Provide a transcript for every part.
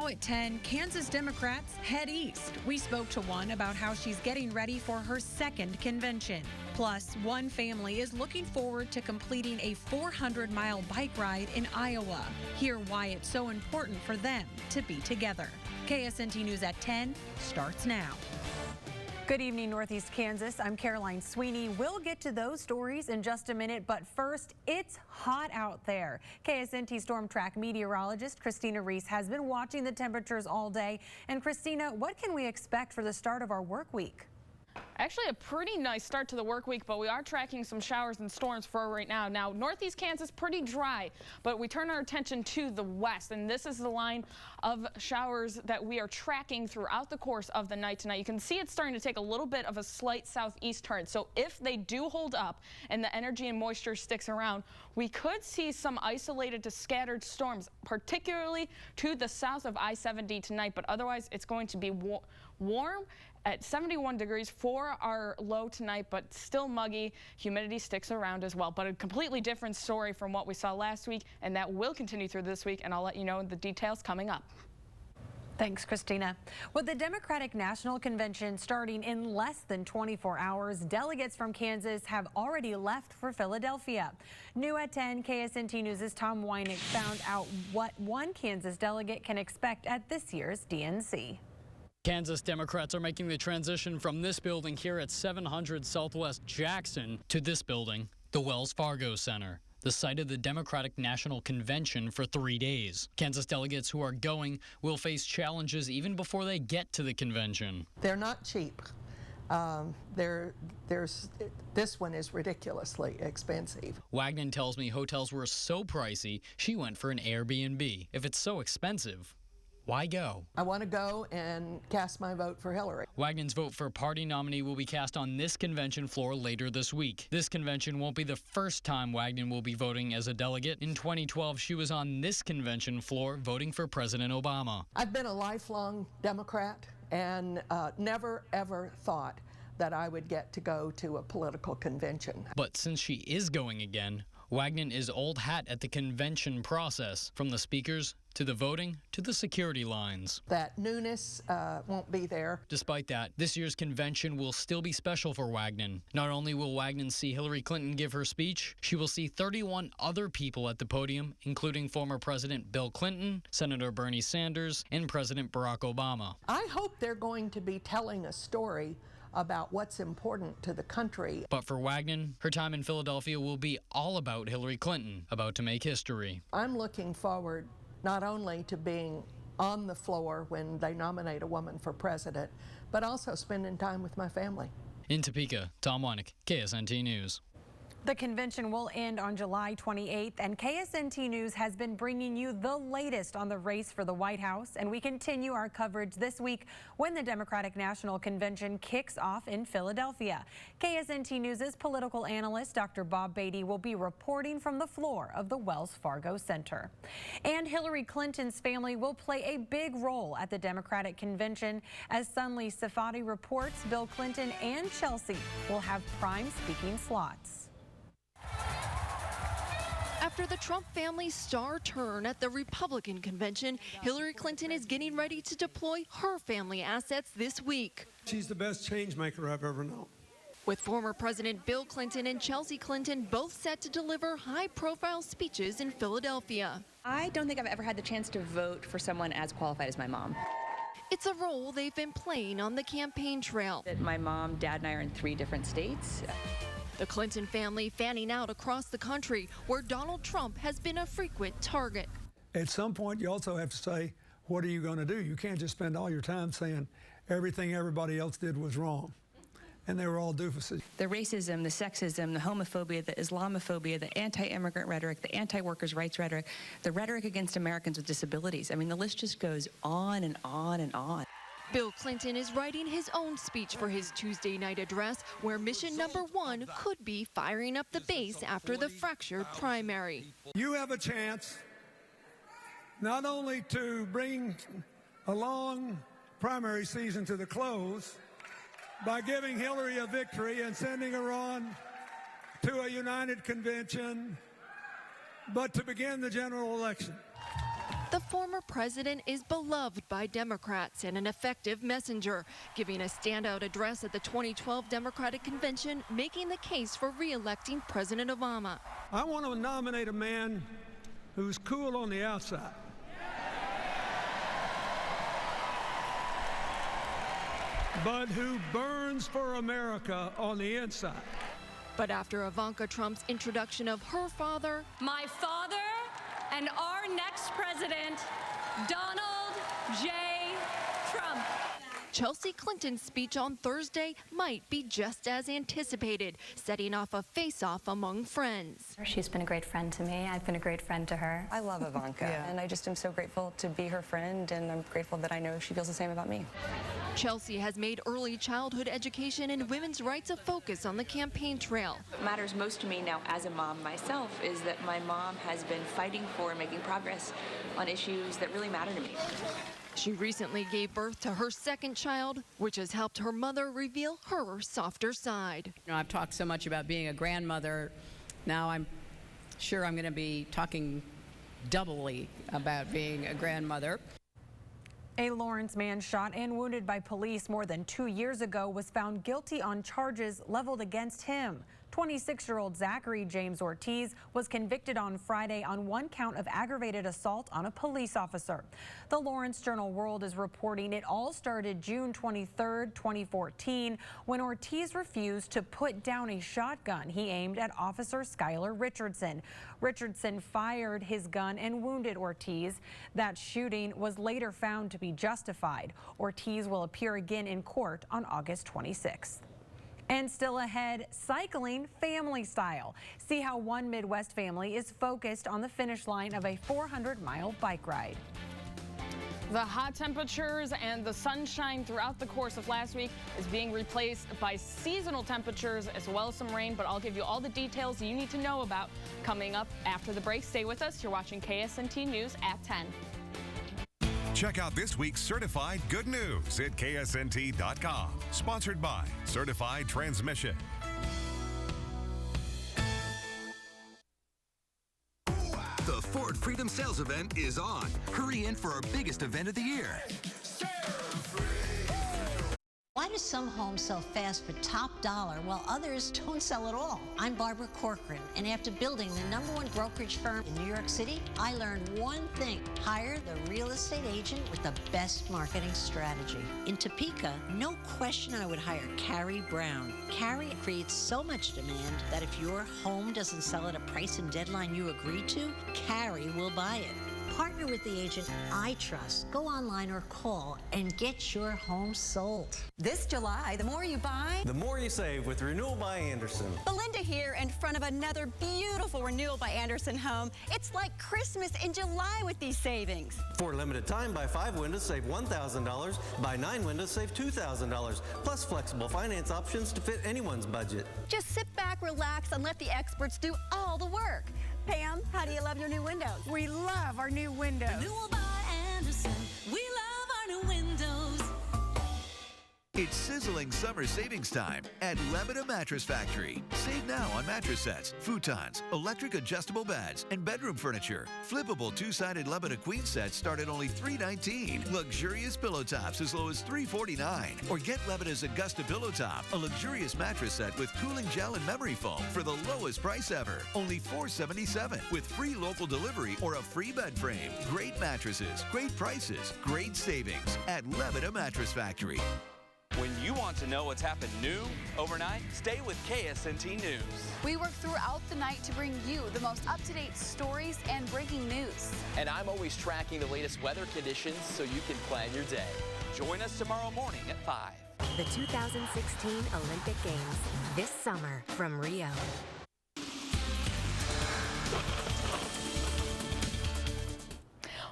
Now at 10, Kansas Democrats head east. We spoke to one about how she's getting ready for her second convention. Plus, one family is looking forward to completing a 400-mile bike ride in Iowa. Hear why it's so important for them to be together. KSNT News at 10 starts now. Good evening, Northeast Kansas. I'm Caroline Sweeney. We'll get to those stories in just a minute, but first, it's hot out there. KSNT Storm Track meteorologist Christina Reese has been watching the temperatures all day. And Christina, what can we expect for the start of our work week? Actually, a pretty nice start to the work week, but we are tracking some showers and storms for right now. Now, Northeast Kansas, pretty dry, but we turn our attention to the west, and this is the line of showers that we are tracking throughout the course of the night tonight. You can see it's starting to take a little bit of a slight southeast turn, so if they do hold up and the energy and moisture sticks around, we could see some isolated to scattered storms, particularly to the south of I-70 tonight, but otherwise it's going to be warm at 71 degrees for our low tonight, but still muggy. Humidity sticks around as well, but a completely different story from what we saw last week, and that will continue through this week, and I'll let you know the details coming up. Thanks, Christina. With the Democratic National Convention starting in less than 24 hours, delegates from Kansas have already left for Philadelphia. New at 10, KSNT News' Tom Weinig found out what one Kansas delegate can expect at this year's DNC. Kansas Democrats are making the transition from this building here at 700 Southwest Jackson to this building, the Wells Fargo Center, the site of the Democratic National Convention for 3 days. Kansas delegates who are going will face challenges even before they get to the convention. They're not cheap. This one is ridiculously expensive. Wagner tells me hotels were so pricey, she went for an Airbnb. If it's so expensive, why go? I want to go and cast my vote for Hillary. Wagner's vote for party nominee will be cast on this convention floor later this week. This convention won't be the first time Wagner will be voting as a delegate. In 2012, she was on this convention floor voting for President Obama. I've been a lifelong Democrat and never, ever thought that I would get to go to a political convention. But since she is going again, Wagner is old hat at the convention process, from the speakers to the voting to the security lines. That newness won't be there. Despite that, this year's convention will still be special for Wagner. Not only will Wagner see Hillary Clinton give her speech, she will see 31 other people at the podium, including former President Bill Clinton, Senator Bernie Sanders, and President Barack Obama. I hope they're going to be telling a story about what's important to the country. But for Wagner, her time in Philadelphia will be all about Hillary Clinton, about to make history. I'm looking forward not only to being on the floor when they nominate a woman for president, but also spending time with my family. In Topeka, Tom Weinig, KSNT News. The convention will end on July 28th, and KSNT News has been bringing you the latest on the race for the White House, and we continue our coverage this week when the Democratic National Convention kicks off in Philadelphia. KSNT News' political analyst, Dr. Bob Beatty, will be reporting from the floor of the Wells Fargo Center. And Hillary Clinton's family will play a big role at the Democratic Convention. As Sunli Safadi reports, Bill Clinton and Chelsea will have prime speaking slots. After the Trump family's star turn at the Republican convention, Hillary Clinton is getting ready to deploy her family assets this week. She's the best change maker I've ever known. With former President Bill Clinton and Chelsea Clinton both set to deliver high-profile speeches in Philadelphia. I don't think I've ever had the chance to vote for someone as qualified as my mom. It's a role they've been playing on the campaign trail. My mom, dad, and I are in 3 different states. The Clinton family fanning out across the country, where Donald Trump has been a frequent target. At some point, you also have to say, what are you going to do? You can't just spend all your time saying everything everybody else did was wrong. And they were all doofuses. The racism, the sexism, the homophobia, the Islamophobia, the anti-immigrant rhetoric, the anti-workers' rights rhetoric, the rhetoric against Americans with disabilities. I mean, the list just goes on and on and on. Bill Clinton is writing his own speech for his Tuesday night address, where mission number 1 could be firing up the base after the fractured primary. You have a chance not only to bring a long primary season to the close by giving Hillary a victory and sending her on to a united convention, but to begin the general election. The former president is beloved by Democrats and an effective messenger, giving a standout address at the 2012 Democratic Convention, making the case for re-electing President Obama. I want to nominate a man who's cool on the outside, but who burns for America on the inside. But after Ivanka Trump's introduction of her father, my father and our next president, Donald J. Trump. Chelsea Clinton's speech on Thursday might be just as anticipated, setting off a face-off among friends. She's been a great friend to me. I've been a great friend to her. I love Ivanka, and I just am so grateful to be her friend, and I'm grateful that I know she feels the same about me. Chelsea has made early childhood education and women's rights a focus on the campaign trail. What matters most to me now as a mom myself is that my mom has been fighting for and making progress on issues that really matter to me. She recently gave birth to her second child, which has helped her mother reveal her softer side. You know, I've talked so much about being a grandmother. Now I'm sure I'm going to be talking doubly about being a grandmother. A Lawrence man shot and wounded by police more than 2 years ago was found guilty on charges leveled against him. 26-year-old Zachary James Ortiz was convicted on Friday on 1 count of aggravated assault on a police officer. The Lawrence Journal-World is reporting it all started June 23, 2014, when Ortiz refused to put down a shotgun he aimed at Officer Skylar Richardson. Richardson fired his gun and wounded Ortiz. That shooting was later found to be justified. Ortiz will appear again in court on August 26th. And still ahead, cycling family style. See how one Midwest family is focused on the finish line of a 400-mile bike ride. The hot temperatures and the sunshine throughout the course of last week is being replaced by seasonal temperatures as well as some rain, but I'll give you all the details you need to know about coming up after the break. Stay with us. You're watching KSNT News at 10. Check out this week's Certified Good News at KSNT.com. Sponsored by Certified Transmission. The Ford Freedom Sales Event is on. Hurry in for our biggest event of the year. Why do some homes sell fast for top dollar while others don't sell at all? I'm Barbara Corcoran, and after building the #1 brokerage firm in New York City, I learned one thing: hire the real estate agent with the best marketing strategy. In Topeka, no question I would hire Carrie Brown. Carrie creates so much demand that if your home doesn't sell at a price and deadline you agree to, Carrie will buy it. Partner with the agent I trust. Go online or call and get your home sold. This July, the more you buy, the more you save with Renewal by Andersen. Belinda here in front of another beautiful Renewal by Andersen home. It's like Christmas in July with these savings. For a limited time, buy 5 windows, save $1,000. Buy 9 windows, save $2,000. Plus flexible finance options to fit anyone's budget. Just sit back, relax, and let the experts do all the work. Pam, how do you love your new windows? We love our new windows. Renewal by Andersen. We love our new windows. It's sizzling summer savings time at Lebeda Mattress Factory. Save now on mattress sets, futons, electric adjustable beds, and bedroom furniture. Flippable 2-sided Lebeda queen sets start at only $319. Luxurious pillow tops as low as $349. Or get Lebeda's Augusta Pillow Top, a luxurious mattress set with cooling gel and memory foam for the lowest price ever. Only $477 with free local delivery or a free bed frame. Great mattresses, great prices, great savings at Lebeda Mattress Factory. When you want to know what's happened new overnight, stay with KSNT News. We work throughout the night to bring you the most up-to-date stories and breaking news. And I'm always tracking the latest weather conditions so you can plan your day. Join us tomorrow morning at 5. The 2016 Olympic Games this summer from Rio.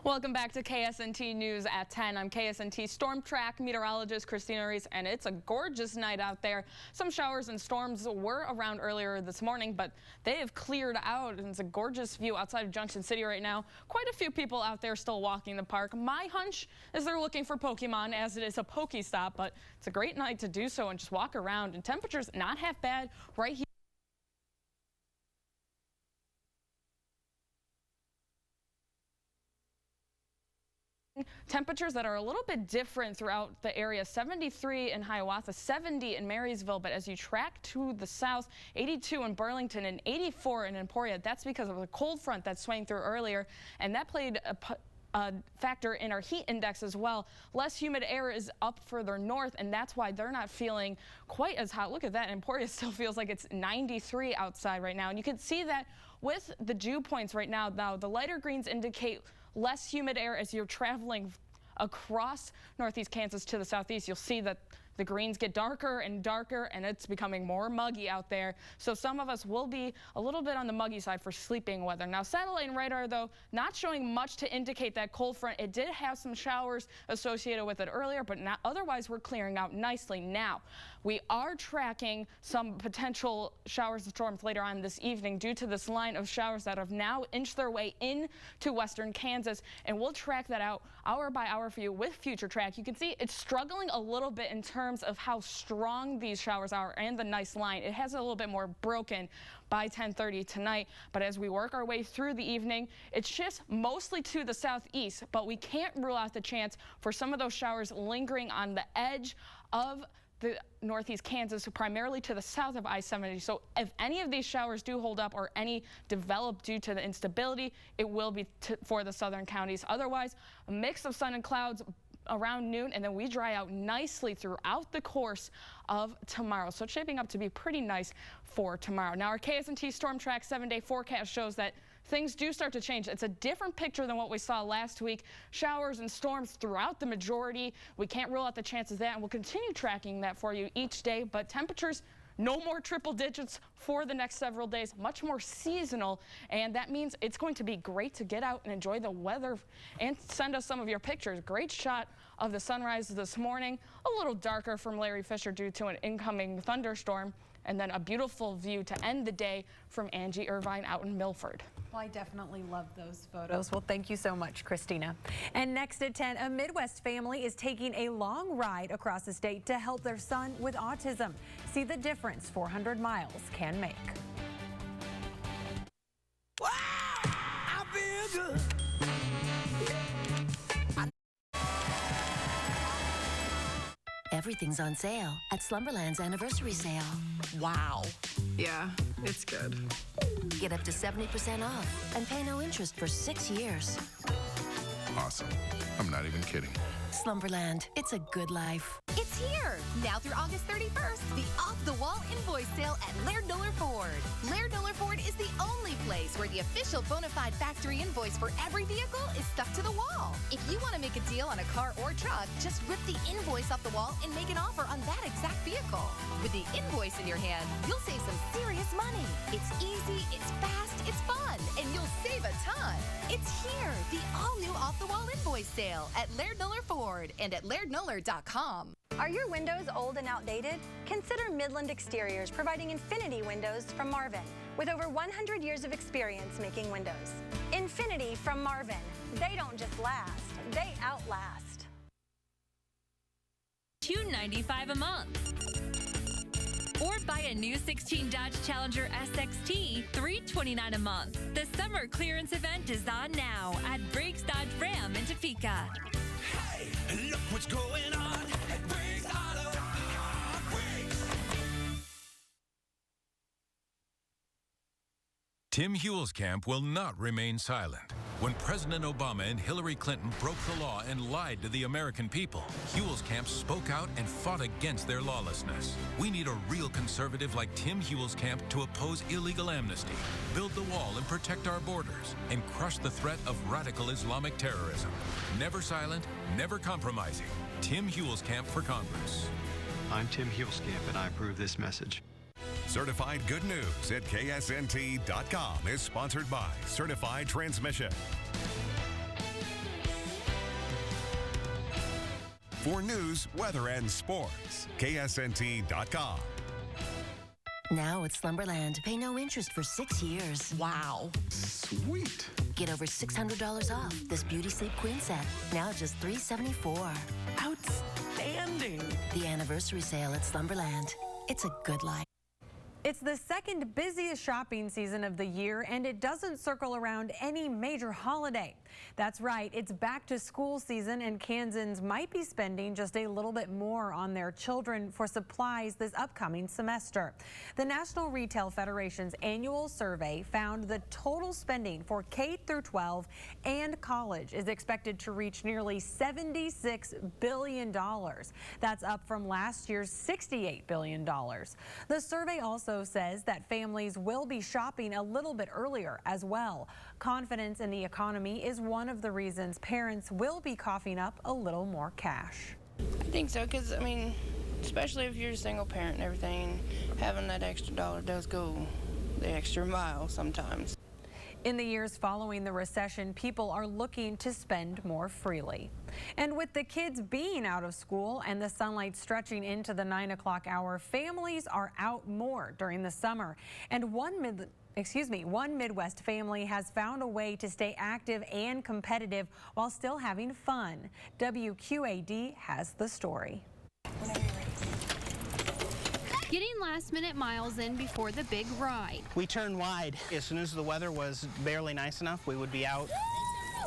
Welcome back to KSNT News at 10. I'm KSNT Storm Track meteorologist Christina Reese, and it's a gorgeous night out there. Some showers and storms were around earlier this morning, but they have cleared out, and it's a gorgeous view outside of Junction City right now. Quite a few people out there still walking the park. My hunch is they're looking for Pokemon, as it is a Pokestop, but it's a great night to do so and just walk around, and temperatures not half bad right here. temperatures that are a little bit different throughout the area. 73 in Hiawatha, 70 in Marysville, but as you track to the south, 82 in Burlington and 84 in Emporia. That's because of the cold front that swung through earlier, and that played a factor in our heat index as well. Less humid air is up further north, and that's why they're not feeling quite as hot. Look at that. Emporia still feels like it's 93 outside right now, and you can see that with the dew points right now. Now, the lighter greens indicate less humid air as you're traveling across northeast Kansas to the southeast. You'll see that the greens get darker and darker, and it's becoming more muggy out there. So some of us will be a little bit on the muggy side for sleeping weather. Now, satellite and radar, though, not showing much to indicate that cold front. It did have some showers associated with it earlier, but not, otherwise we're clearing out nicely. Now, we are tracking some potential showers and storms later on this evening due to this line of showers that have now inched their way into western Kansas, and we'll track that out hour by hour for you with Future Track. You can see it's struggling a little bit in terms of how strong these showers are and the nice line. It has a little bit more broken by 10:30 tonight, but as we work our way through the evening, it shifts mostly to the southeast, but we can't rule out the chance for some of those showers lingering on the edge of the northeast Kansas, primarily to the south of I-70. So if any of these showers do hold up or any develop due to the instability, it will be for the southern counties. Otherwise, a mix of sun and clouds around noon, and then we dry out nicely throughout the course of tomorrow. So it's shaping up to be pretty nice for tomorrow. Now, our KSNT Storm Track 7-day forecast shows that things do start to change. It's a different picture than what we saw last week. Showers and storms throughout the majority. We can't rule out the chances of that, and we'll continue tracking that for you each day. But temperatures, no more triple digits for the next several days, much more seasonal, and that means it's going to be great to get out and enjoy the weather and send us some of your pictures. Great shot of the sunrise this morning, a little darker from Larry Fisher due to an incoming thunderstorm, and then a beautiful view to end the day from Angie Irvine out in Milford. Well, I definitely love those photos. Well, thank you so much, Christina. And next at 10, a Midwest family is taking a long ride across the state to help their son with autism. See the difference 400 miles can make. Wow, I feel good. Everything's on sale at Slumberland's anniversary sale. Wow. Yeah, it's good. Get up to 70% off and pay no interest for 6 years. Awesome. I'm not even kidding. Slumberland, it's a good life. It's here! Now through August 31st, the off-the-wall invoice sale at Laird Miller Ford. Laird Miller Ford is the only place where the official bona fide factory invoice for every vehicle is stuck to the wall. If you want to make a deal on a car or truck, just rip the invoice off the wall and make an offer on that exact vehicle. With the invoice in your hand, you'll save some serious money. It's easy, it's fast, it's fun, and you'll save a ton. It's here, the all-new off-the-wall invoice sale at Laird Miller Ford and at lairdmiller.com. Are your windows old and outdated? Consider Midland Exteriors, providing Infinity windows from Marvin, with over 100 years of experience making windows. Infinity from Marvin. They don't just last, they outlast. $295 a month. Or buy a new 16 Dodge Challenger SXT, $329 a month. The summer clearance event is on now at Briggs Dodge Ram in Topeka. Hey, look what's going on at Briggs Auto. Tim Huelskamp will not remain silent. When President Obama and Hillary Clinton broke the law and lied to the American people, Huelskamp spoke out and fought against their lawlessness. We need a real conservative like Tim Huelskamp to oppose illegal amnesty, build the wall and protect our borders, and crush the threat of radical Islamic terrorism. Never silent, never compromising. Tim Huelskamp for Congress. I'm Tim Huelskamp, and I approve this message. Certified Good News at KSNT.com is sponsored by Certified Transmission. For news, weather, and sports, KSNT.com. Now at Slumberland, pay no interest for 6 years. Wow. Sweet. Get over $600 off this Beauty Sleep Queen set, now just $374. Outstanding. The anniversary sale at Slumberland. It's a good life. It's the second busiest shopping season of the year, and it doesn't circle around any major holiday. That's right, it's back to school season, and Kansans might be spending just a little bit more on their children for supplies this upcoming semester. The National Retail Federation's annual survey found the total spending for K through 12 and college is expected to reach nearly $76 billion. That's up from last year's $68 billion. The survey also says that families will be shopping a little bit earlier as well. Confidence in the economy is one of the reasons parents will be coughing up a little more cash. I think so, because, I mean, especially if you're a single parent and everything, having that extra dollar does go the extra mile sometimes. In the years following the recession, people are looking to spend more freely. And with the kids being out of school and the sunlight stretching into the 9 o'clock hour, families are out more during the summer. And one Midwest family has found a way to stay active and competitive while still having fun. WQAD has the story. Getting last-minute miles in before the big ride. We turned wide. As soon as the weather was barely nice enough, we would be out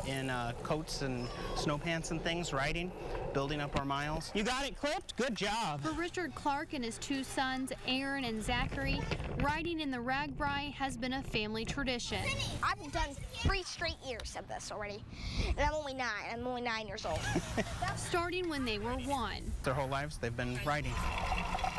in coats and snow pants and things, riding, building up our miles. You got it clipped? Good job. For Richard Clark and his two sons, Aaron and Zachary, riding in the RAGBRAI has been a family tradition. I've done 3 straight years of this already, and I'm only 9. I'm only 9 years old. Starting when they were 1. Their whole lives, they've been riding.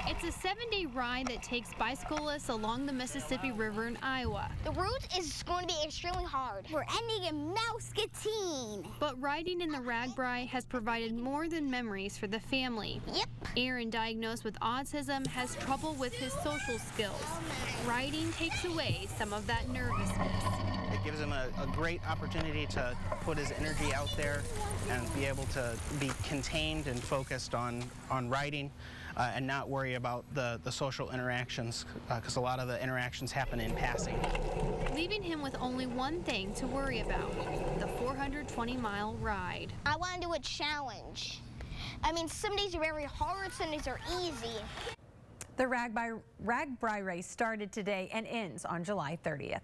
It's a 7-day ride that takes bicyclists along the Mississippi River in Iowa. The route is going to be extremely hard. We're ending in Muscatine. But riding in the RAGBRAI has provided more than memories for the family. Yep. Aaron, diagnosed with autism, has trouble with his social skills. Riding takes away some of that nervousness. It gives him a great opportunity to put his energy out there and be able to be contained and focused on riding and not worry about the social interactions, because a lot of the interactions happen in passing. Leaving him with only one thing to worry about, the 420-mile ride. I want to do a challenge. I mean, some days are very hard, some days are easy. The RAGBRAI race started today and ends on July 30th.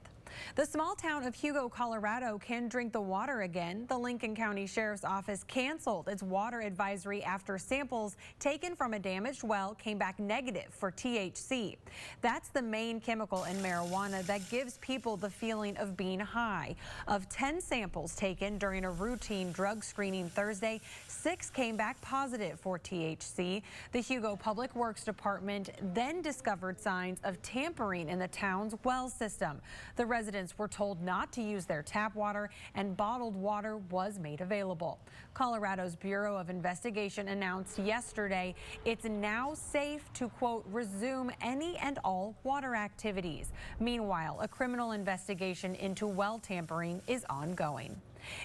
The small town of Hugo, Colorado can drink the water again. The Lincoln County Sheriff's Office canceled its water advisory after samples taken from a damaged well came back negative for THC. That's the main chemical in marijuana that gives people the feeling of being high. Of 10 samples taken during a routine drug screening Thursday, 6 came back positive for THC. The Hugo Public Works Department then discovered signs of tampering in the town's well system. The residents were told not to use their tap water, and bottled water was made available. Colorado's Bureau of Investigation announced yesterday it's now safe to, quote, resume any and all water activities. Meanwhile, a criminal investigation into well tampering is ongoing.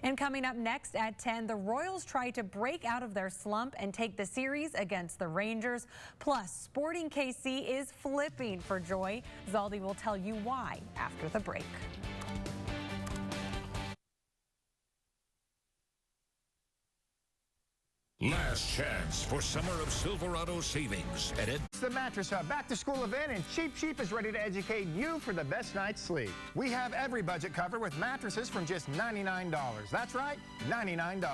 And coming up next at 10, the Royals try to break out of their slump and take the series against the Rangers. Plus, Sporting KC is flipping for joy. Zaldi will tell you why after the break. Last chance for Summer of Silverado savings. It's the Mattress Hub back-to-school event, and Cheap Cheap is ready to educate you for the best night's sleep. We have every budget covered with mattresses from just $99. That's right, $99.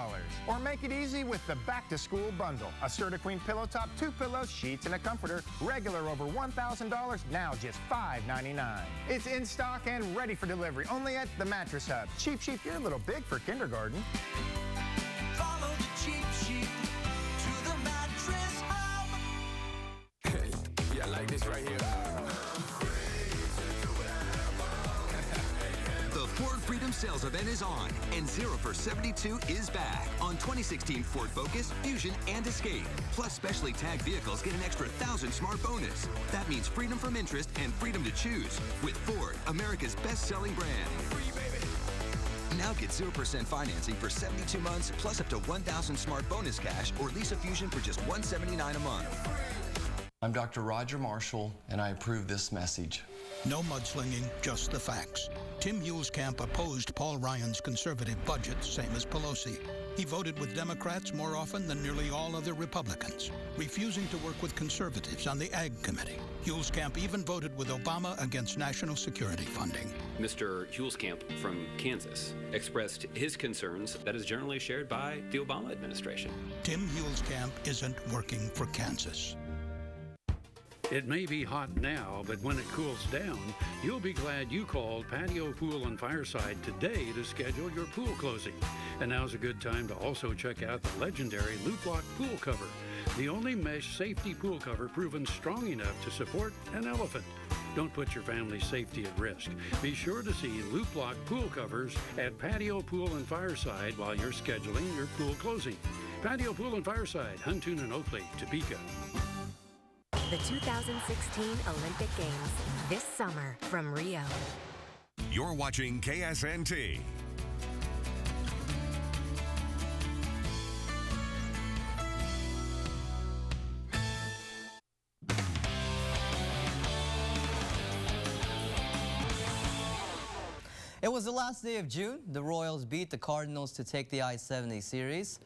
Or make it easy with the back-to-school bundle. A Serta-Queen pillow top, 2 pillows, sheets, and a comforter. Regular over $1,000, now just $5.99. It's in stock and ready for delivery, only at the Mattress Hub. Cheap Cheap, you're a little big for kindergarten. Follow the Cheap Cheap to the Mattress Hub. Hey, yeah, like this right here. The Ford Freedom Sales Event is on, and 0 for 72 is back on 2016 Ford Focus, Fusion, and Escape. Plus, specially tagged vehicles get an extra 1,000 smart bonus. That means freedom from interest and freedom to choose with Ford, America's best-selling brand. Now get 0% financing for 72 months, plus up to 1,000 smart bonus cash, or lease a Fusion for just $179 a month. I'm Dr. Roger Marshall, and I approve this message. No mudslinging, just the facts. Tim Huelskamp opposed Paul Ryan's conservative budget, same as Pelosi. He voted with Democrats more often than nearly all other Republicans, refusing to work with conservatives on the Ag Committee. Huelskamp even voted with Obama against national security funding. Mr. Huelskamp from Kansas expressed his concerns that is generally shared by the Obama administration. Tim Huelskamp isn't working for Kansas. It may be hot now, but when it cools down, you'll be glad you called Patio Pool and Fireside today to schedule your pool closing. And now's a good time to also check out the legendary Loop Lock Pool Cover, the only mesh safety pool cover proven strong enough to support an elephant. Don't put your family's safety at risk. Be sure to see Loop Lock Pool Covers at Patio Pool and Fireside while you're scheduling your pool closing. Patio Pool and Fireside, Huntoon and Oakley, Topeka. The 2016 Olympic Games this summer from Rio. You're watching KSNT. It was the last day of June. The Royals beat the Cardinals to take the I-70 series.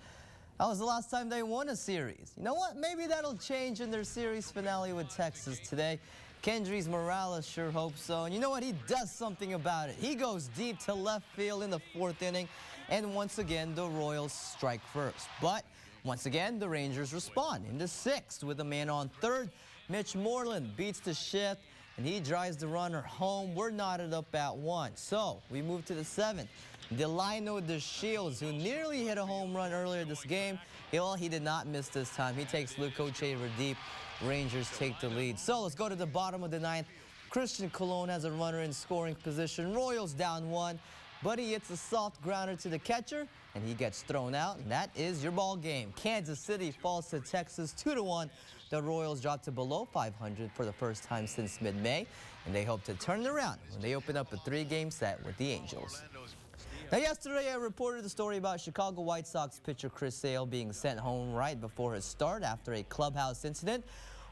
That was the last time they won a series. You know what? Maybe that'll change in their series finale with Texas today. Kendrys Morales sure hopes so. And you know what? He does something about it. He goes deep to left field in the 4th inning. And once again, the Royals strike first. But once again, the Rangers respond in the 6th with a man on 3rd. Mitch Moreland beats the shift, and he drives the runner home. We're knotted up at 1. So we move to the 7th. Delino DeShields, who nearly hit a home run earlier this game, well, he did not miss this time. He takes Luke Ochever deep. Rangers take the lead. So let's go to the bottom of the 9th. Christian Colon has a runner in scoring position. Royals down 1, but he hits a soft grounder to the catcher, and he gets thrown out, and that is your ball game. Kansas City falls to Texas 2-1. The Royals drop to below 500 for the first time since mid-May, and they hope to turn it around when they open up a 3-game set with the Angels. Now, yesterday I reported the story about Chicago White Sox pitcher Chris Sale being sent home right before his start after a clubhouse incident,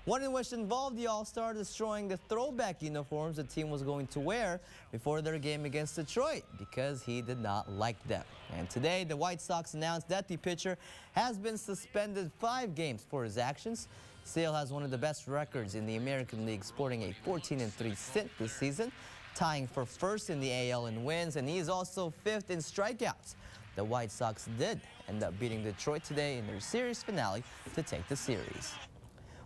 one in which involved the All-Star destroying the throwback uniforms the team was going to wear before their game against Detroit because he did not like them. And today, the White Sox announced that the pitcher has been suspended 5 games for his actions. Sale has one of the best records in the American League, sporting a 14-3 stint this season, tying for 1st in the AL in wins, and he's also 5th in strikeouts. The White Sox did end up beating Detroit today in their series finale to take the series.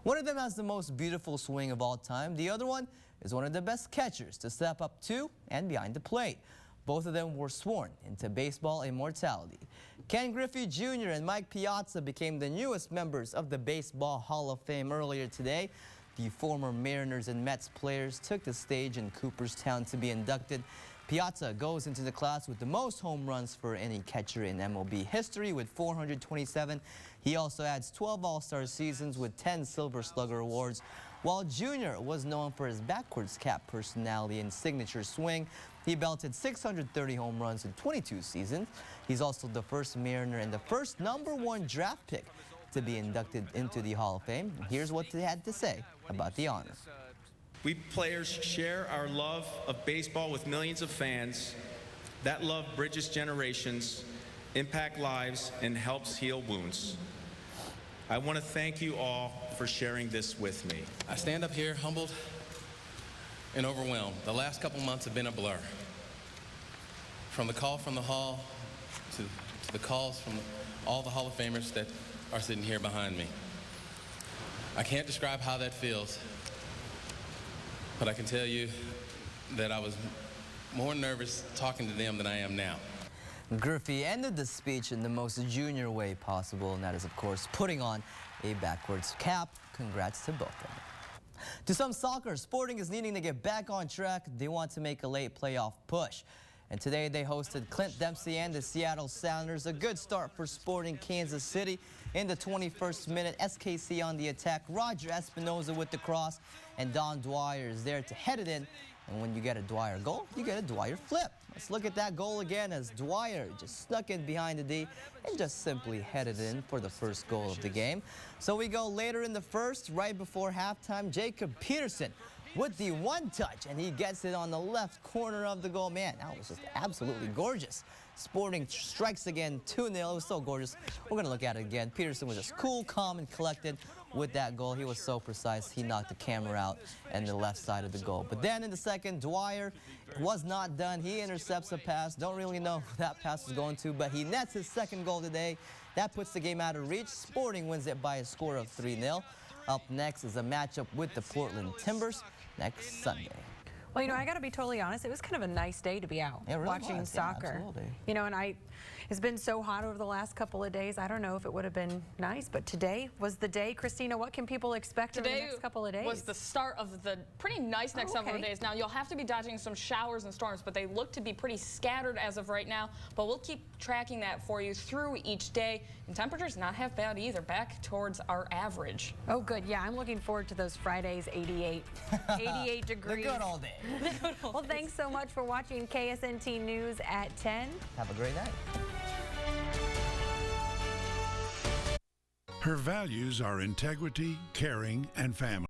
One of them has the most beautiful swing of all time. The other one is one of the best catchers to step up to and behind the plate. Both of them were sworn into baseball immortality. Ken Griffey Jr. and Mike Piazza became the newest members of the Baseball Hall of Fame earlier today. The former Mariners and Mets players took the stage in Cooperstown to be inducted. Piazza goes into the class with the most home runs for any catcher in MLB history with 427. He also adds 12 All-Star seasons with 10 Silver Slugger awards, while Jr. was known for his backwards cap personality and signature swing. He belted 630 home runs in 22 seasons. He's also the first Mariner and the first #1 draft pick to be inducted into the Hall of Fame. Here's what they had to say about the honor. We players share our love of baseball with millions of fans. That love bridges generations, impacts lives, and helps heal wounds. I want to thank you all for sharing this with me. I stand up here humbled and overwhelmed. The last couple months have been a blur. From the call from the hall to the calls from all the Hall of Famers that are sitting here behind me. I can't describe how that feels, but I can tell you that I was more nervous talking to them than I am now. Griffey ended the speech in the most junior way possible, and that is, of course, putting on a backwards cap. Congrats to both of them. To some soccer, Sporting is needing to get back on track. They want to make a late playoff push. And today they hosted Clint Dempsey and the Seattle Sounders. A good start for Sporting Kansas City. In the 21st minute, SKC on the attack. Roger Espinoza with the cross, and Don Dwyer is there to head it in. And when you get a Dwyer goal, you get a Dwyer flip. Let's look at that goal again as Dwyer just snuck in behind the D and just simply headed in for the first goal of the game. So we go later in the first, right before halftime. Jacob Peterson with the one touch, and he gets it on the left corner of the goal. Man, that was just absolutely gorgeous. Sporting strikes again 2-0. It was so gorgeous. We're going to look at it again. Peterson was just cool, calm, and collected with that goal. He was so precise. He knocked the camera out and the left side of the goal. But then in the second, Dwyer was not done. He intercepts a pass. Don't really know who that pass was going to, but he nets his second goal today. That puts the game out of reach. Sporting wins it by a score of 3-0. Up next is a matchup with the Portland Timbers next Sunday. Well, you know, I got to be totally honest. It was kind of a nice day to be out watching soccer. Yeah, you know, and it's been so hot over the last couple of days. I don't know if it would have been nice, but today was the day. Christina, what can people expect over the next couple of days? Today was the start of the pretty nice next couple of days. Now, you'll have to be dodging some showers and storms, but they look to be pretty scattered as of right now. But we'll keep tracking that for you through each day. And temperatures not half bad either, back towards our average. Oh, good. Yeah, I'm looking forward to those Fridays, 88 degrees. The good old day. Well, thanks so much for watching KSNT News at 10. Have a great night. Her values are integrity, caring, and family.